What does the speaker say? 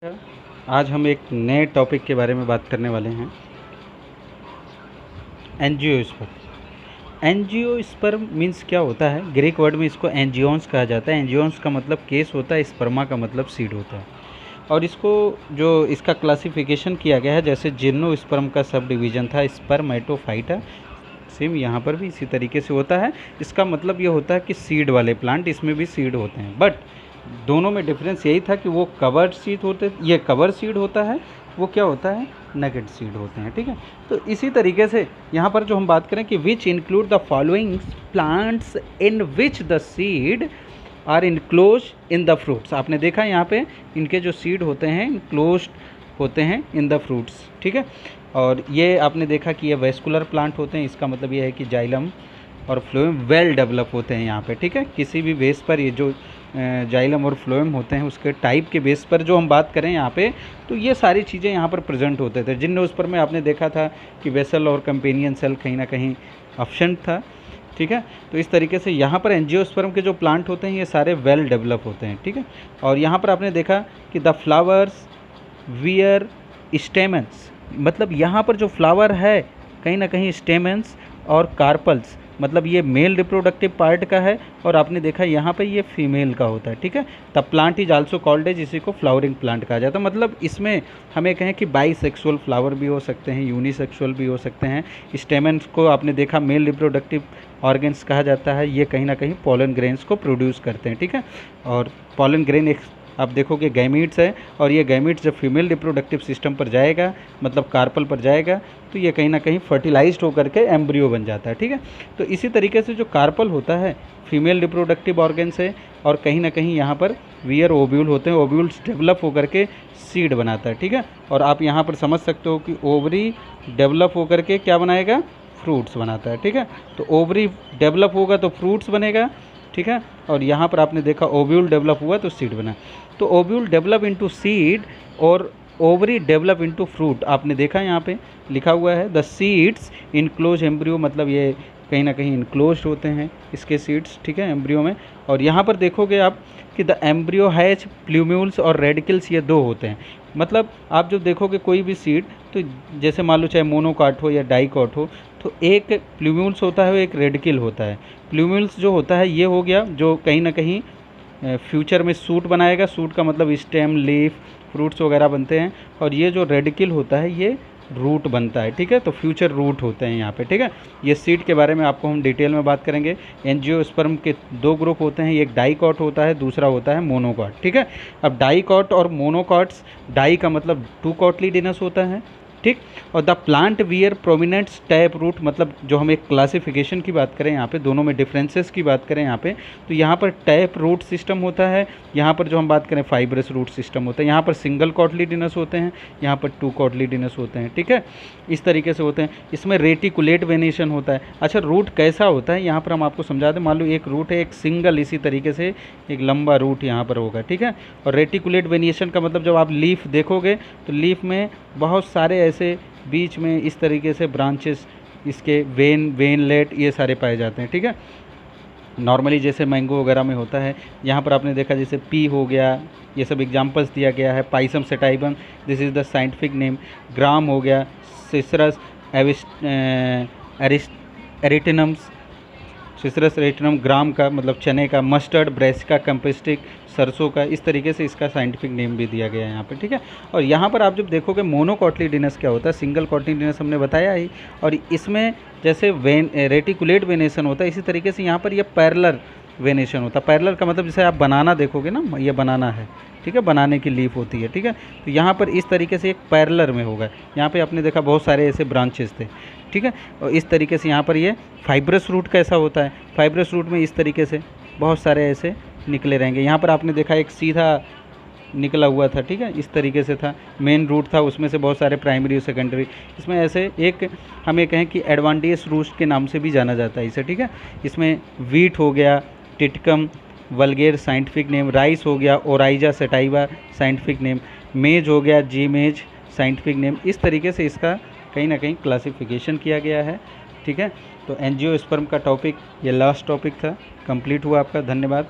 आज हम एक नए टॉपिक के बारे में बात करने वाले हैं, एंजियोस्पर्म। एंजियोस्पर्म मीन्स क्या होता है? ग्रीक वर्ड में इसको एंजियोन्स कहा जाता है। एंजियोन्स का मतलब केस होता है, स्पर्मा का मतलब सीड होता है। और इसको जो इसका क्लासिफिकेशन किया गया है, जैसे जिम्नोस्पर्म का सब डिवीज़न था स्पर्मेटोफाइटा, सेम यहाँ पर भी इसी तरीके से होता है। इसका मतलब ये होता है कि सीड वाले प्लांट, इसमें भी सीड होते हैं, बट दोनों में डिफरेंस यही था कि वो कवर्ड सीड होते, ये कवर सीड होता है, वो क्या होता है, नगेट सीड होते हैं। ठीक है, तो इसी तरीके से यहाँ पर जो हम बात करें कि which include the following plants in which the seed are enclose in the fruits. आपने देखा यहाँ पे इनके जो सीड होते हैं इनक्लोज होते हैं इन द फ्रूट्स। ठीक है, और ये आपने देखा कि ये वेस्कुलर प्लांट होते हैं, इसका मतलब ये है कि जाइलम और फ्लोएम वेल डेवलप होते हैं यहाँ पे। ठीक है, किसी भी बेस पर ये जो जाइलम और फ्लोएम होते हैं उसके टाइप के बेस पर जो हम बात करें यहाँ पे, तो ये सारी चीज़ें यहाँ पर प्रेजेंट होते थे। जिम्नोस्पर्म में आपने देखा था कि वेसल और कंपेनियन सेल कहीं ना कहीं एब्सेंट था। ठीक है, तो इस तरीके से यहाँ पर एंजियोस्पर्म के जो प्लांट होते हैं ये सारे वेल डेवलप होते हैं। ठीक है, और यहाँ पर आपने देखा कि द फ्लावर्स वियर स्टेमेंस, मतलब यहाँ पर जो फ्लावर है कहीं ना कहीं स्टेमेंस और कार्पल्स, मतलब ये मेल रिप्रोडक्टिव पार्ट का है, और आपने देखा यहाँ पे ये फीमेल का होता है। ठीक है, the plant is also called as, इसी को फ्लावरिंग प्लांट कहा जाता है। मतलब इसमें हमें कहें कि बाईसेक्सुअल फ्लावर भी हो सकते हैं, यूनिसेक्सुअल भी हो सकते हैं। स्टेमेंस को आपने देखा मेल रिप्रोडक्टिव ऑर्गन्स कहा जाता है, ये कहीं ना कहीं पोलन ग्रेन्स को प्रोड्यूस करते हैं। ठीक है, और पोलन ग्रेन एक आप देखोगे गैमीट्स है, और ये गैमीट्स जब फीमेल रिप्रोडक्टिव सिस्टम पर जाएगा, मतलब कार्पल पर जाएगा, तो ये कहीं ना कहीं फर्टिलाइज्ड होकर के एम्ब्रियो बन जाता है। ठीक है, तो इसी तरीके से जो कार्पल होता है फीमेल रिप्रोडक्टिव ऑर्गन्स है, और कहीं ना कहीं यहाँ पर वियर ओव्यूल होते हैं, ओव्यूल्स डेवलप होकर के सीड बनाता है। ठीक है, और आप यहाँ पर समझ सकते हो कि ओवरी डेवलप होकर के क्या बनाएगा, फ्रूट्स बनाता है। ठीक है, तो ओवरी डेवलप होगा तो फ्रूट्स बनेगा। ठीक है, और यहाँ पर आपने देखा ओव्यूल डेवलप हुआ तो सीड बना, तो ओव्यूल डेवलप इनटू सीड और ओवरी डेवलप इनटू फ्रूट। आपने देखा यहाँ पे लिखा हुआ है द सीड्स इनक्लोज एम्ब्रियो, मतलब ये कहीं ना कहीं इनक्लोज होते हैं इसके सीड्स। ठीक है, एम्ब्रियो में, और यहाँ पर देखोगे आप कि द एम्ब्रियो हैज प्ल्यूम्यूल्स और रेडिकल्स, ये दो होते हैं। मतलब आप जब देखोगे कोई भी सीड, तो जैसे मान लो चाहे मोनोकॉट हो या डाइकॉट हो, तो एक प्ल्यूम्यूल्स होता है, एक रेडिकल होता है। प्ल्यूम्यूल्स जो होता है ये हो गया जो कहीं ना कहीं फ्यूचर में सूट बनाएगा, सूट का मतलब स्टेम, लीफ, फ्रूट्स वगैरह बनते हैं, और ये जो रेडिकल होता है ये रूट बनता है। ठीक है, तो फ्यूचर रूट होते हैं यहाँ पे। ठीक है, ये सीड के बारे में आपको हम डिटेल में बात करेंगे। एंजियोस्पर्म के दो ग्रुप होते हैं, एक डाइकॉट होता है, दूसरा होता है मोनोकॉट। ठीक है, अब डाइकॉट और मोनोकॉट्स, डाई का मतलब टू कॉटलीडेनस होता है, ठीक, और the plant where prominent tap root, मतलब जो हम एक क्लासिफिकेशन की बात करें यहाँ पे, दोनों में डिफरेंसेस की बात करें यहाँ पे, तो यहाँ पर टैप रूट सिस्टम होता है, यहाँ पर जो हम बात करें फाइब्रस रूट सिस्टम होता है। यहाँ पर सिंगल कॉटलीडेनस होते हैं, यहाँ पर टू कॉटलीडेनस होते हैं। ठीक है, इस तरीके से होते हैं। इसमें रेटिकुलेट वेनेशन होता है। अच्छा, रूट कैसा होता है यहाँ पर हम आपको समझा दें। मान लो एक रूट है, एक सिंगल इसी तरीके से एक लंबा रूट यहाँ पर होगा। ठीक है, और रेटिकुलेट वेनिएशन का मतलब जब आप लीफ देखोगे तो लीफ में बहुत सारे ऐसे बीच में इस तरीके से ब्रांचेस, इसके वेनलेट, ये सारे पाए जाते हैं। ठीक है, नॉर्मली जैसे मैंगो वगैरह में होता है। यहाँ पर आपने देखा जैसे पी हो गया, ये सब एग्जांपल्स दिया गया है। Pisum sativum, this is the scientific name. Gram हो गया, सिसरस एरिटिनम्स, सिसरस एरिटिनम ग्राम का मतलब चने का। मस्टर्ड, ब्रेसिका कैम्पेस्टिक, सरसों का। इस तरीके से इसका साइंटिफिक नेम भी दिया गया है यहाँ पे। ठीक है, और यहाँ पर आप जब देखोगे मोनोकॉटलीडेनस क्या होता है, सिंगल कॉटलीडेनस हमने बताया ही, और इसमें जैसे रेटिकुलेट वेनेशन होता है, इसी तरीके से यहाँ पर यह पैरेलल वेनेशन होता है। पैरेलल का मतलब जैसे आप बनाना देखोगे ना, ये बनाना है, ठीक है, बनाने की लीफ होती है। ठीक है, तो यहाँ पर इस तरीके से एक पैरेलल में होगा। यहाँ पे आपने देखा बहुत सारे ऐसे ब्रांचेस थे। ठीक है, और इस तरीके से यहाँ पर ये फाइब्रस रूट कैसा होता है, फाइब्रस रूट में इस तरीके से बहुत सारे ऐसे निकले रहेंगे। यहाँ पर आपने देखा एक सीधा निकला हुआ था। ठीक है, इस तरीके से था, मेन रूट था, उसमें से बहुत सारे प्राइमरी और सेकेंडरी। इसमें ऐसे एक हमें कहें कि एडवांटेज रूट के नाम से भी जाना जाता है इसे। ठीक है, इसमें वीट हो गया, टिटकम वल्गेर साइंटिफिक नेम, राइस हो गया, ओराइजा सेटाइवा साइंटिफिक नेम, मेज हो गया, जी मेज साइंटिफिक नेम। इस तरीके से इसका कहीं ना कहीं क्लासिफिकेशन किया गया है। ठीक है, तो एंजियोस्पर्म का टॉपिक ये लास्ट टॉपिक था, कंप्लीट हुआ आपका। धन्यवाद।